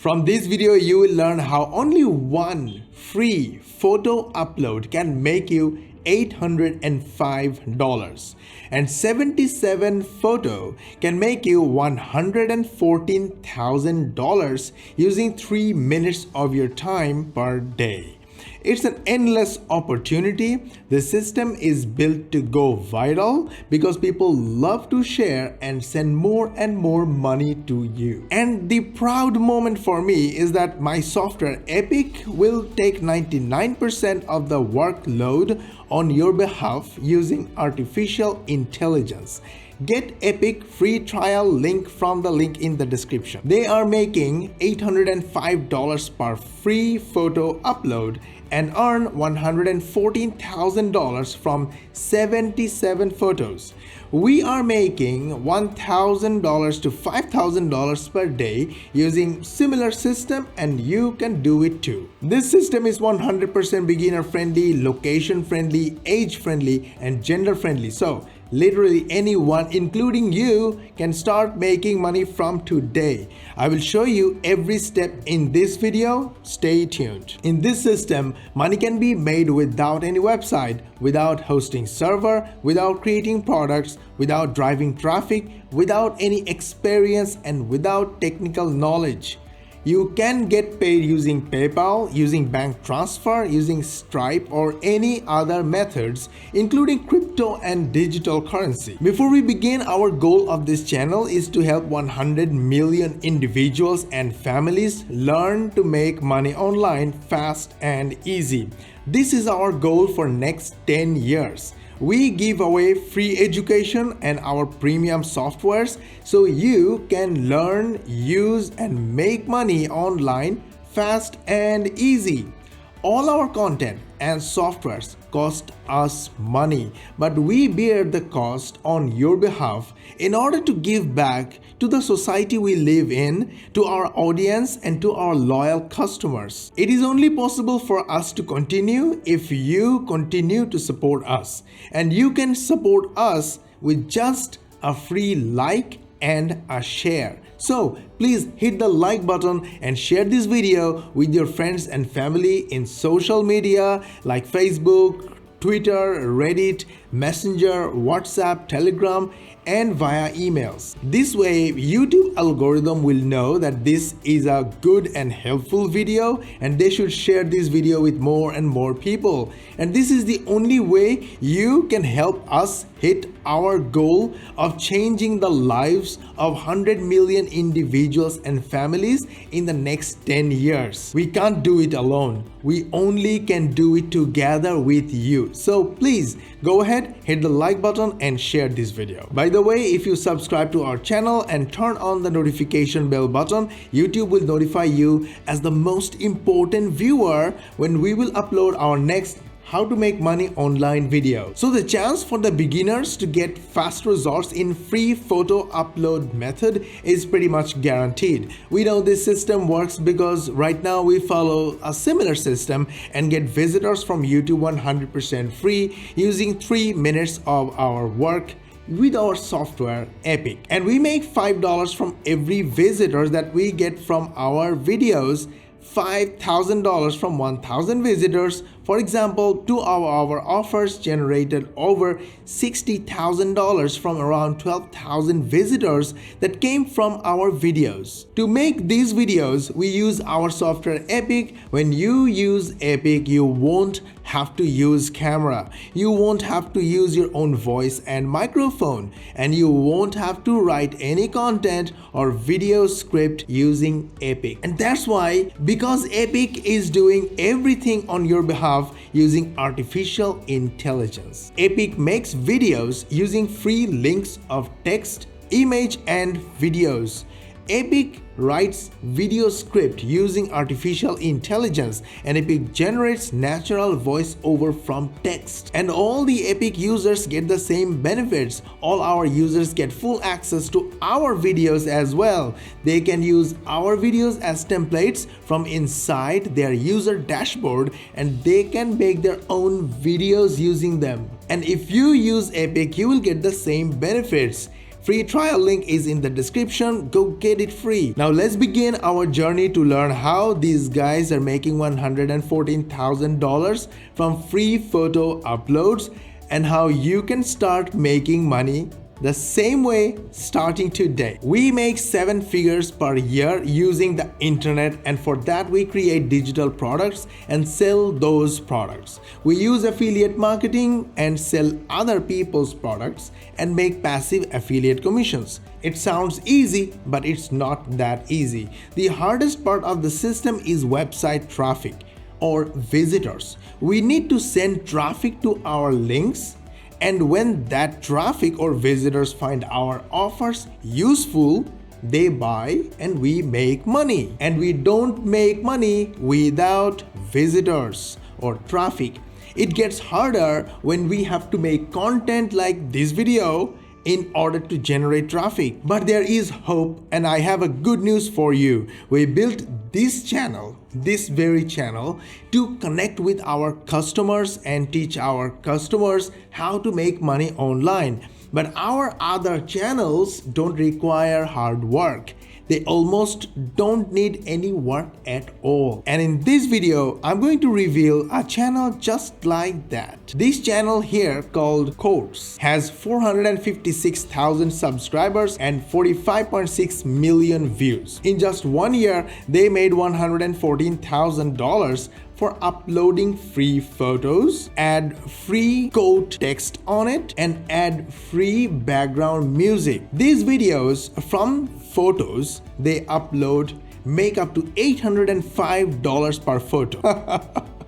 From this video, you will learn how only one free photo upload can make you $805 and 77 photo can make you $114,000 using 3 minutes of your time per day. It's an endless opportunity. The system is built to go viral because people love to share and send more and more money to you. And the proud moment for me is that my software Epic will take 99% of the workload on your behalf using artificial intelligence. Get Epic free trial link from the link in the description. They are making $805 per free photo upload and earn $114,000 from 77 photos. We are making $1,000 to $5,000 per day using similar system, and you can do it too. This system is 100% beginner friendly, location friendly, age friendly, and gender friendly. So literally anyone, including you, can start making money from today. I will show you every step in this video. Stay tuned. In this system, money can be made without any website, without hosting server, without creating products, without driving traffic, without any experience, and without technical knowledge. You can get paid using PayPal, using bank transfer, using Stripe, or any other methods, including crypto and digital currency. Before we begin, our goal of this channel is to help 100 million individuals and families learn to make money online fast and easy. This is our goal for next 10 years. We give away free education and our premium softwares so you can learn, use, and make money online fast and easy. All our content and softwares cost us money, but we bear the cost on your behalf in order to give back to the society we live in, to our audience, and to our loyal customers. It is only possible for us to continue if you continue to support us, and you can support us with just a free like and a share. So please hit the like button and share this video with your friends and family in social media like Facebook, Twitter, Reddit, Messenger, WhatsApp, Telegram, and via emails. This way, YouTube algorithm will know that this is a good and helpful video, and they should share this video with more and more people. And this is the only way you can help us hit our goal of changing the lives of 100 million individuals and families in the next 10 years. We can't do it alone. We only can do it together with you. So please go ahead, hit the like button and share this video. By the way, if you subscribe to our channel and turn on the notification bell button, YouTube will notify you as the most important viewer when we will upload our next how to make money online video. So the chance for the beginners to get fast results in free photo upload method is pretty much guaranteed. We know this system works because right now we follow a similar system and get visitors from YouTube 100% free using 3 minutes of our work with our software Epic. And we make $5 from every visitor that we get from our videos, $5,000 from 1,000 visitors. For example, 2 of our offers generated over $60,000 from around 12,000 visitors that came from our videos. To make these videos, we use our software Epic. When you use Epic, you won't have to use camera. You won't have to use your own voice and microphone, and you won't have to write any content or video script using Epic. And that's why, because Epic is doing everything on your behalf using artificial intelligence. Epic makes videos using free links of text, image, and videos. Epic writes video script using artificial intelligence, and Epic generates natural voiceover from text. And all the Epic users get the same benefits. All our users get full access to our videos as well. They can use our videos as templates from inside their user dashboard, and they can make their own videos using them. And if you use Epic, you will get the same benefits. Free trial link is in the description. Go get it free. Now let's begin our journey to learn how these guys are making $114,000 from free photo uploads and how you can start making money the same way starting today. We make 7 figures per year using the internet, and for that we create digital products and sell those products. We use affiliate marketing and sell other people's products and make passive affiliate commissions. It sounds easy, but it's not that easy. The hardest part of the system is website traffic or visitors. We need to send traffic to our links, and when that traffic or visitors find our offers useful, they buy and we make money. And we don't make money without visitors or traffic. It gets harder when we have to make content like this video in order to generate traffic. But there is hope, and I have a good news for you. We built this channel, this very channel, to connect with our customers and teach our customers how to make money online. But our other channels don't require hard work. They almost don't need any work at all. And in this video, I'm going to reveal a channel just like that. This channel here called Craze has 456,000 subscribers and 45.6 million views. In just 1 year, they made $114,000 for uploading free photos, add free quote text on it, and add free background music. These videos from photos they upload make up to $805 per photo.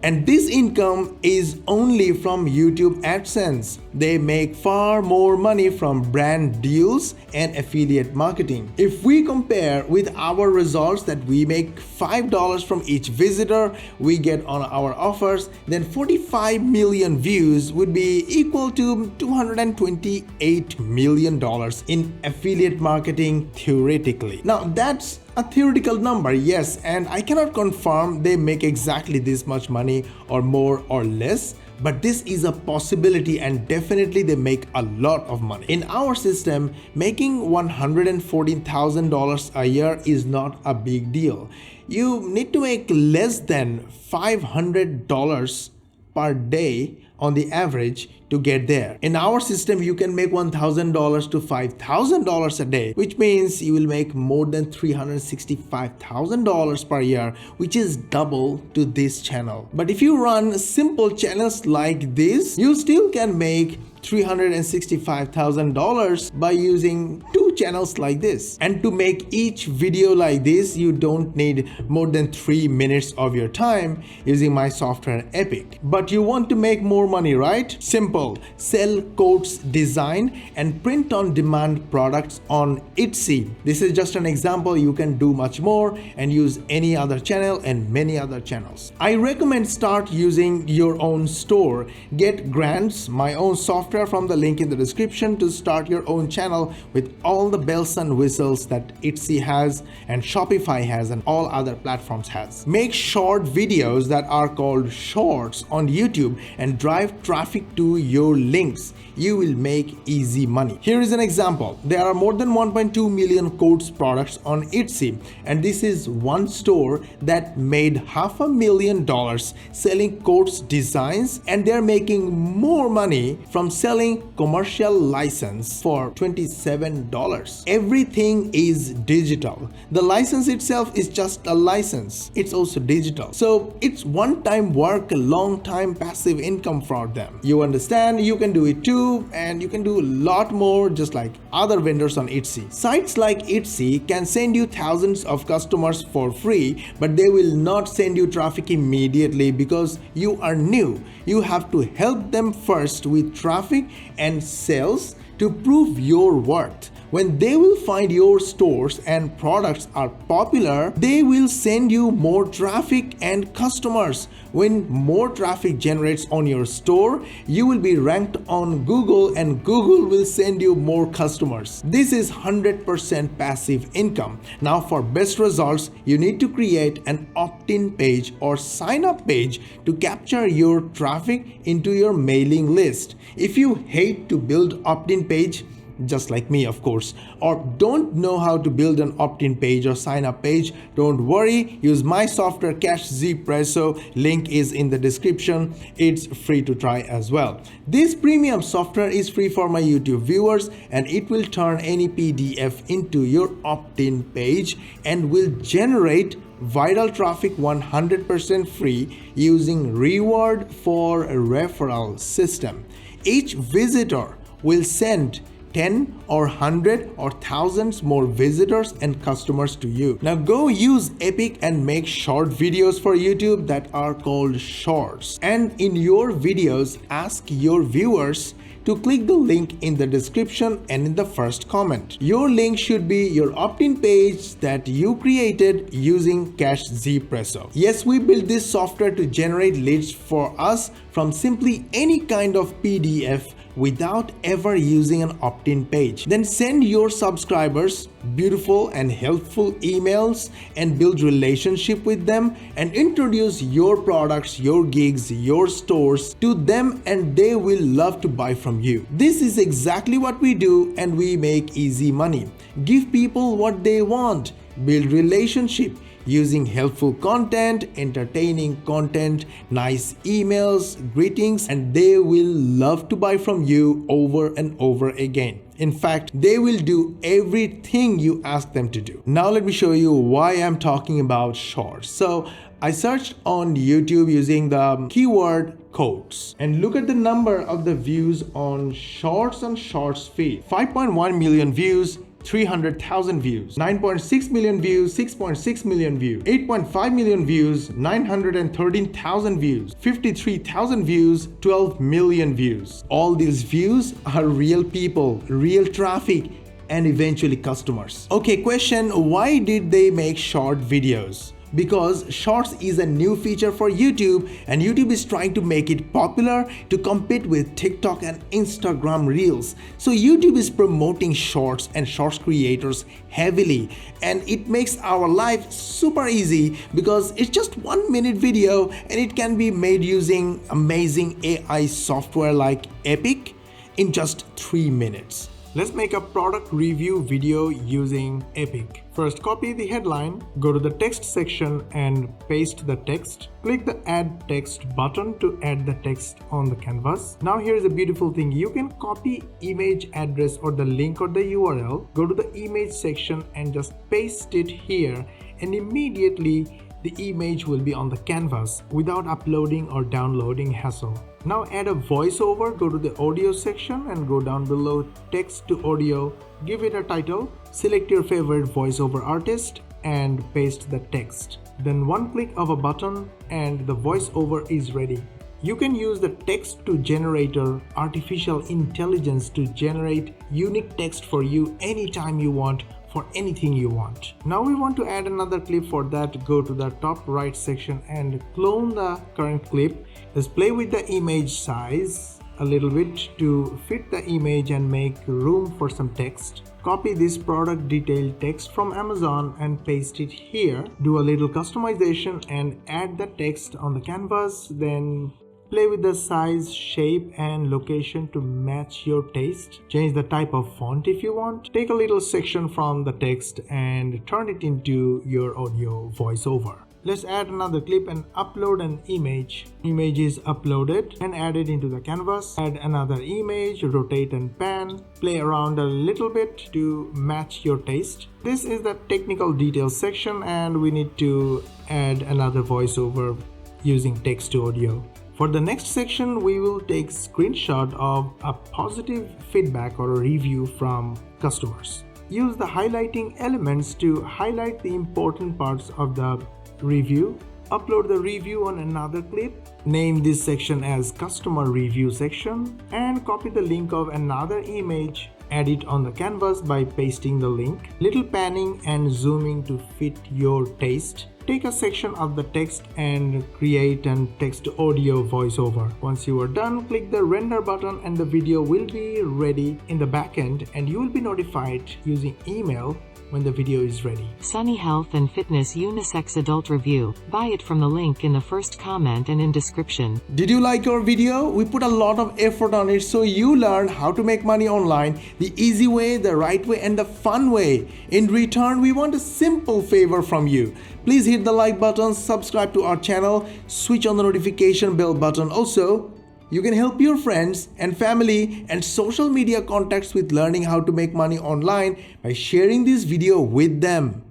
And this income is only from YouTube AdSense. They make far more money from brand deals and affiliate marketing. If we compare with our results that we make $5 from each visitor we get on our offers, then 45 million views would be equal to $228 million in affiliate marketing theoretically. Now that's a theoretical number, yes, and I cannot confirm they make exactly this much money or more or less, but this is a possibility and definitely they make a lot of money. In our system, making $114,000 a year is not a big deal. You need to make less than $500 per day on the average to get there. In our system, you can make $1,000 to $5,000 a day, which means you will make more than $365,000 per year, which is double to this channel. But if you run simple channels like this, you still can make $365,000 by using 2 channels like this. And to make each video like this, you don't need more than 3 minutes of your time using my software Epic. But you want to make more money, right? Simple. Sell quotes, design and print on demand products on Etsy. This is just an example. You can do much more and use any other channel and many other channels. I recommend start using your own store. Get grants, my own software from the link in the description to start your own channel with all the bells and whistles that Etsy has and Shopify has and all other platforms has. Make short videos that are called shorts on YouTube and drive traffic to your links. You will make easy money. Here is an example. There are more than 1.2 million quotes products on Etsy, and this is one store that made $500,000 selling quotes designs, and they're making more money from selling commercial license for $27. Everything is digital. The license itself is just a license. It's also digital. So it's one-time work, a long-time passive income for them. You understand? You can do it too, and you can do a lot more just like other vendors on Etsy. Sites like Etsy can send you thousands of customers for free, but they will not send you traffic immediately because you are new. You have to help them first with traffic and sales to prove your worth. When they will find your stores and products are popular, they will send you more traffic and customers. When more traffic generates on your store, you will be ranked on Google and Google will send you more customers. This is 100% passive income. Now for best results, you need to create an opt-in page or sign-up page to capture your traffic into your mailing list. If you hate to build opt-in page, just like me of course, or don't know how to build an opt-in page or sign up page, don't worry, use my software Cashzpresso. Link is in the description. It's free to try as well. This premium software is free for my YouTube viewers, and it will turn any PDF into your opt-in page and will generate viral traffic 100% free using reward for a referral system. Each visitor will send 10 or 100 or thousands more visitors and customers to you. Now go use Epic and make short videos for YouTube that are called shorts. And in your videos, ask your viewers to click the link in the description and in the first comment. Your link should be your opt-in page that you created using Cashzpresso. Yes, we built this software to generate leads for us from simply any kind of PDF without ever using an opt-in page. Then send your subscribers beautiful and helpful emails and build relationship with them and introduce your products, your gigs, your stores to them, and they will love to buy from you. This is exactly what we do, and we make easy money. Give people what they want, build relationship using helpful content, entertaining content, nice emails, greetings, and they will love to buy from you over and over again. In fact, they will do everything you ask them to do. Now let me show you why I'm talking about shorts. So I searched on YouTube using the keyword codes, and look at the number of the views on shorts feed. 5.1 million views, 300,000 views, 9.6 million views, 6.6 million views, 8.5 million views, 913,000 views, 53,000 views, 12 million views. All these views are real people, real traffic, and eventually customers. Okay, question, why did they make short videos? Because shorts is a new feature for YouTube, and YouTube is trying to make it popular to compete with TikTok and Instagram Reels. So YouTube is promoting shorts and shorts creators heavily, and it makes our life super easy because it's just 1 minute video and it can be made using amazing AI software like Epic in just 3 minutes. Let's make a product review video using Epic. First, copy the headline, go to the text section and paste the text. Click the add text button to add the text on the canvas. Now here's a beautiful thing. You can copy image address or the link or the URL, go to the image section and just paste it here, and immediately the image will be on the canvas without uploading or downloading hassle. Now add a voiceover, go to the audio section and go down below text to audio, give it a title, select your favorite voiceover artist and paste the text. Then one click of a button and the voiceover is ready. You can use the text to generator, artificial intelligence to generate unique text for you anytime you want, for anything you want. Now we want to add another clip. For that, go to the top right section and clone the current clip. Let's play with the image size a little bit to fit the image and make room for some text. Copy this product detail text from Amazon and paste it here. Do a little customization and add the text on the canvas. Then play with the size, shape and location to match your taste. Change the type of font if you want. Take a little section from the text and turn it into your audio voiceover. Let's add another clip and upload an image. Image is uploaded and added into the canvas. Add another image, rotate and pan. Play around a little bit to match your taste. This is the technical details section, and we need to add another voiceover using text to audio. For the next section, we will take screenshot of a positive feedback or a review from customers. Use the highlighting elements to highlight the important parts of the review. Upload the review on another clip. Name this section as customer review section and copy the link of another image. Add it on the canvas by pasting the link. Little panning and zooming to fit your taste. Take a section of the text and create an text to audio voiceover. Once you are done, click the render button and the video will be ready in the backend, and you will be notified using email when the video is ready. Sunny Health and Fitness Unisex Adult Review. Buy it from the link in the first comment and in description. Did you like our video? We put a lot of effort on it so you learn how to make money online the easy way, the right way, and the fun way. In return, we want a simple favor from you. Please hit the like button, subscribe to our channel, switch on the notification bell button. Also, you can help your friends and family and social media contacts with learning how to make money online by sharing this video with them.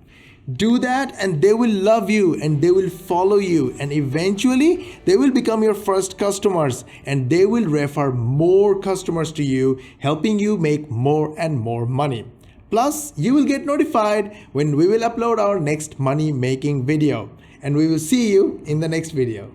Do that and they will love you and they will follow you, and eventually they will become your first customers and they will refer more customers to you, helping you make more and more money. Plus, you will get notified when we will upload our next money making video, and we will see you in the next video.